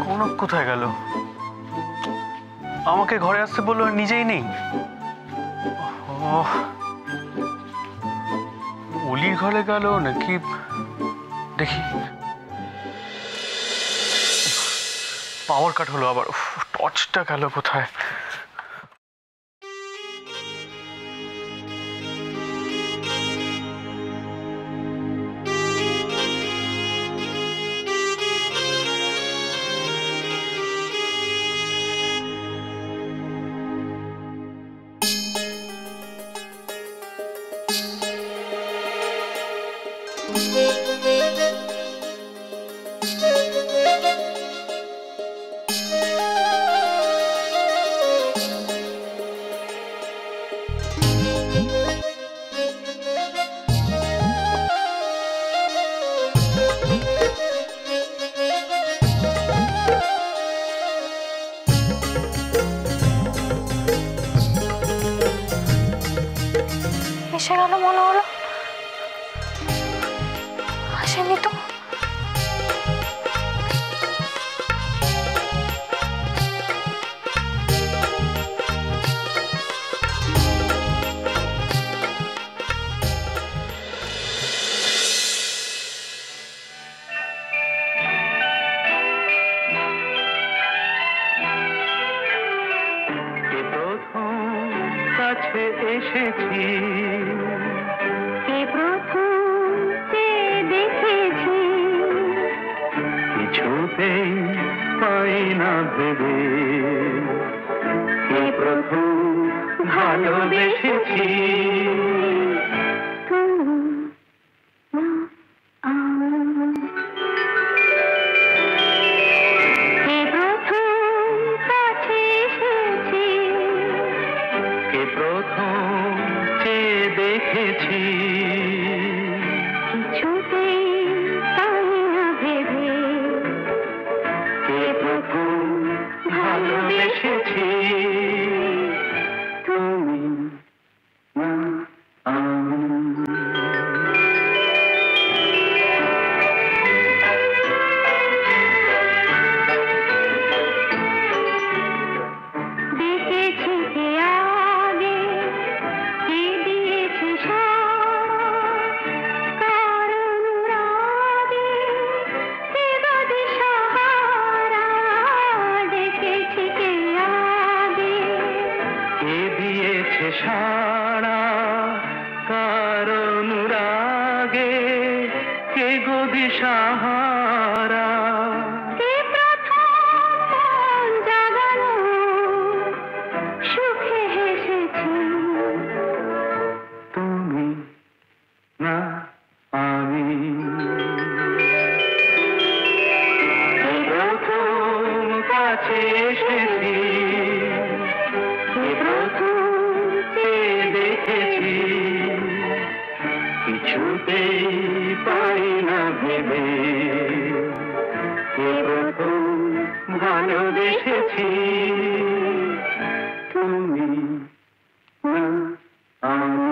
কনক কোথায় গেল? আমাকে ঘরে আসতে বললো, নিজেই নেই। অলির ঘরে গেল নাকি দেখি। পাওয়ার কাট হলো আবার। টর্চটা গেল কোথায়? এসে গেল মনে হলো, আসেনি তো। কাছে এসেছি, দেখেছি, কিছুতেই পাই না ভেবে, কে প্রথম ভালোবেসেছি। দেখেছি, কিছুতেই পাই না ভেবে, কে প্রথম ভালোবেসেছি। তুমি না আমি। দেখেছি কে আগে, কে দিয়েছে সারা, কার অনুরাগে, কে বাদে সাহারা। দেখেছি কে আগে, কে দিয়েছে সারা, কার অনুরাগে, কে গো দিশাহারা। কে প্রথম মন জাগালো, সুখে হেসেছি। তুমি না আমি। প্রথম কাছে এসেছি, প্রথম দেখেছি, কিছুতেই পাই না ভেবে, কে প্রথম ভালোবেসেছি। তুমি না আমি।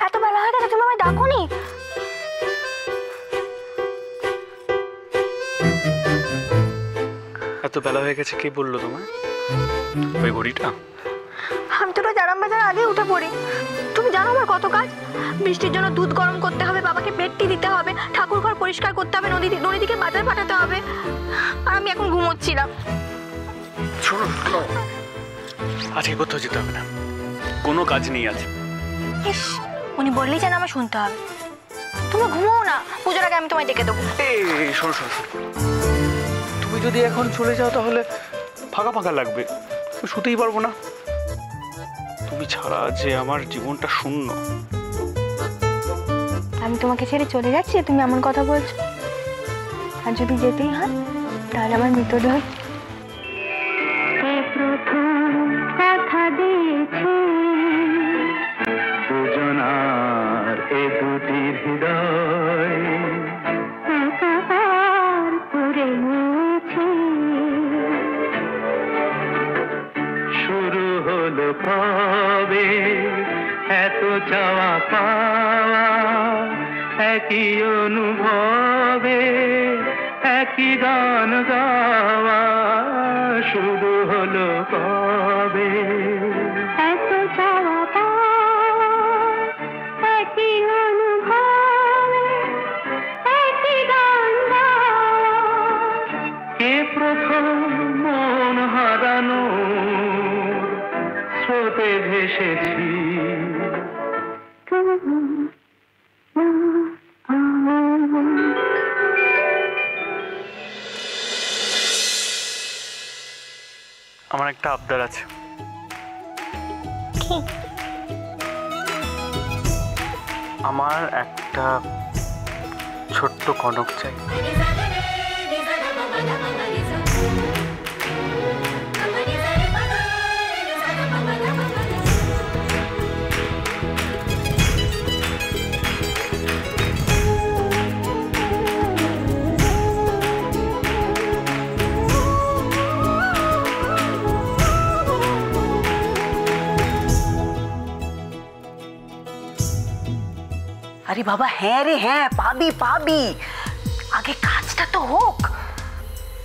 এত বেলা হয়ে গেছে, তুমি আমায় ডাকোনি? এত বেলা হয়ে গেছে কে বললো তোমায়? ওই ঘড়িটা? আমি তো রোজ আরাম বাজার আগে উঠে পড়ি। তুমি জানো আমার কত কাজ। বৃষ্টির জন্য দুধ গরম করতে হবে, বাবাকে পেটটি দিতে হবে, ঠাকুর ঘর পরিষ্কার করতে হবে, নদীদিকে বাজার পাঠাতে হবে। আর আমি এখন ঘুমোচ্ছিলাম। শোনো, আজকে কোথাও যেতে হবে না, কোনো কাজ নেই আজ। ইস, উনি বললেই যেন আমার শুনতে হবে। তুমি ঘুমোও না, পুজোর আগে আমি তোমায় ডেকে দেবো। এই শোনো, তুমি যদি এখন চলে যাও তাহলে ফাঁকা ফাঁকা লাগবে, শুতেই পারবো না। তুমি ছাড়া যে আমার জীবনটা শূন্য। আমি তোমাকে ছেড়ে চলে যাচ্ছি, তুমি এমন কথা বলছো? আর যদি যেতেই হয় তাহলে আমার মৃতদেহ। প্রথম কথা দিয়েছি, কবে এত চাওয়া পাওয়া একই অনুভবে একই গান গাওয়া শুরু হলো কবে এত চাওয়া পাওয়া একই অনুভবে একই গান গাওয়া। কে প্রথম মন হারানো স্রোতে ভেসেছি আমার একটা আবদার আছে। আমার একটা ছোট্ট কনক চাই। আরে বাবা, হ্যাঁ রে হ্যাঁ, পাবি পাবি, আগে কাজটা তো হোক।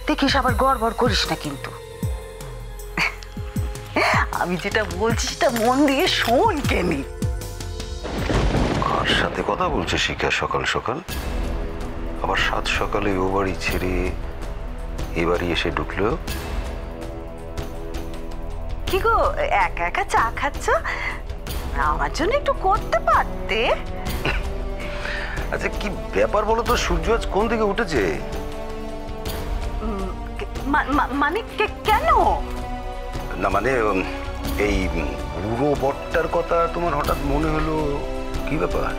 দেখিস আবার গড়বড় করিস না কিন্তু। আমি যেটা বলছি সেটা মন দিয়ে শোন কেনি। কার সাথে কথা বলছে শিখা সকাল সকাল? আবার সাত সকালে ও বাড়ি ছেড়ে এ বাড়ি এসে ঢুকলো। কি গো, একা একা চা খাচ্ছ? আমার জন্য একটু করতে পারতে। আচ্ছা কি ব্যাপার বলো তো, সূর্য আজ কোন দিকে উঠেছে? মানে কেন? না মানে এই বুড়ো বটটার কথা তোমার হঠাৎ মনে হলো, কি ব্যাপার?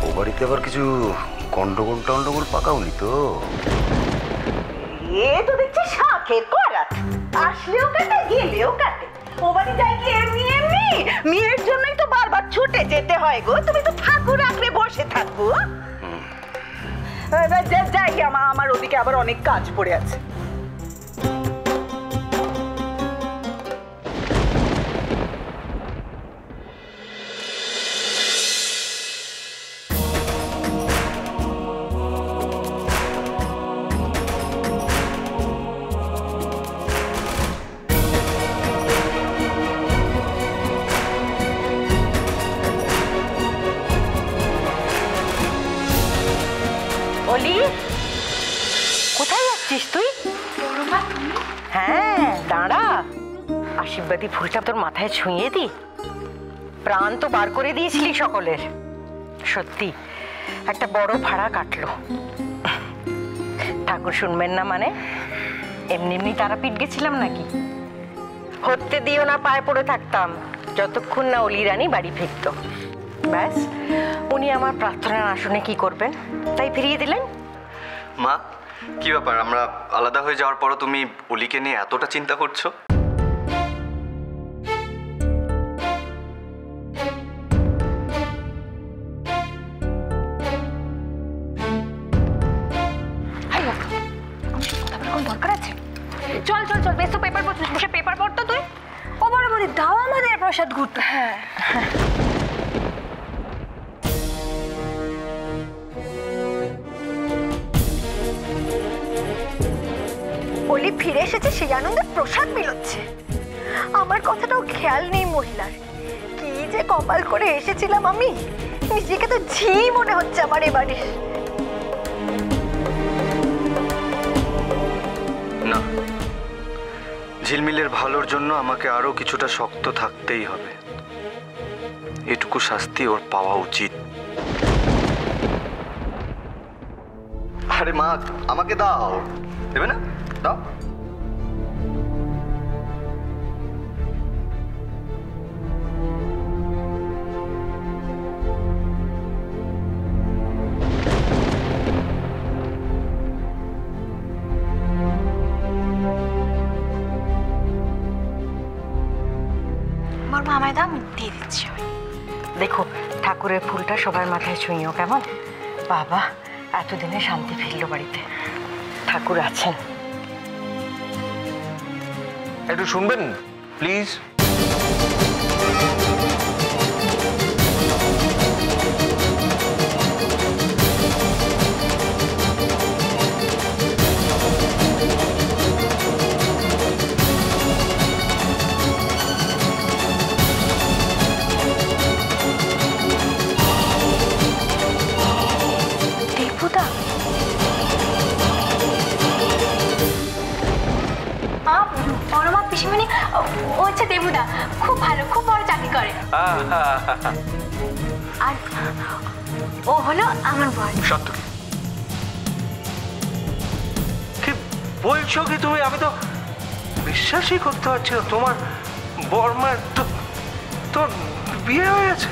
ও বাড়িতে আবার কিছু গন্ডগোল টন্ডগোল পাকাওনি তো? এ তো দেখছি শাকের করাত, আসলেও কাটে গেলেও কাটে। ও বাড়ি যাই কি এমনি এমনি? মেয়ের জন্যই তো বারবার ছুটে যেতে হয় গো। তুমি তো ঠাকুর আঁকড়ে বসে থাকো। যাই, আমার ওদিকে আবার অনেক কাজ পড়ে আছে। অলি, কোথায় যাচ্ছিস তুই? হ্যাঁ দাঁড়া, আশীর্বাদী ফুলটা তোর মাথায় ছুঁয়ে দি। প্রাণ তো বার করে দিয়েছিলি সকলের। সত্যি একটা বড় ভাড়া কাটলো। ঠাকুর শুনবেন না মানে? এমনি এমনি তারাপীঠ গেছিলাম নাকি? হতে দিও না পায়ে পড়ে থাকতাম যতক্ষণ না অলি রানী বাড়ি ফিরত। ব্যাস, উনি আমার প্রার্থনার আসনে কি করবেন তাই ফিরিয়ে দিলেন। মা, কি ব্যাপার? আমরা আলাদা হয়ে যাওয়ার পরও তুমি অলিকে নিয়ে এতটা চিন্তা করছো? দরকার আছে? চল চল চল, বেশ তো পেপার পড়ছিস, বসে পেপার পড়তো তুই। ও বড় বড়ি দাও আমাদের প্রসাদ ঘুরতে। হ্যাঁ অলি ফিরে এসেছে, সেই আনন্দে প্রসাদ মিলচ্ছে। আমার কথাটাও খেয়াল নেই মহিলার। কি যে কপাল করে এসেছিলাম আমি, নিজেকে তো ঝি মনে হচ্ছে আমার এবারে। না, ঝিলমিলের ভালোর জন্য আমাকে আরো কিছুটা শক্ত থাকতেই হবে। এটুকু শাস্তি ওর পাওয়া উচিত। আরে মা, আমাকে দাও। দেবে না? দাও। আমার মামায় দাম দিয়ে দিচ্ছি। দেখো, ঠাকুরের ফুলটা সবার মাথায় ছুঁইও কেমন? বাবা, এতদিনে শান্তি ফিরল বাড়িতে। ঠাকুর আছেন। একটু শুনবেন প্লিজ? আর ও হলো আমার বর। সত্য কি বলছো কি তুমি? আমি তো বিশ্বাসই করতে পারছি না। তোমার বর্মার তো তোর বিয়ে হয়ে গেছে?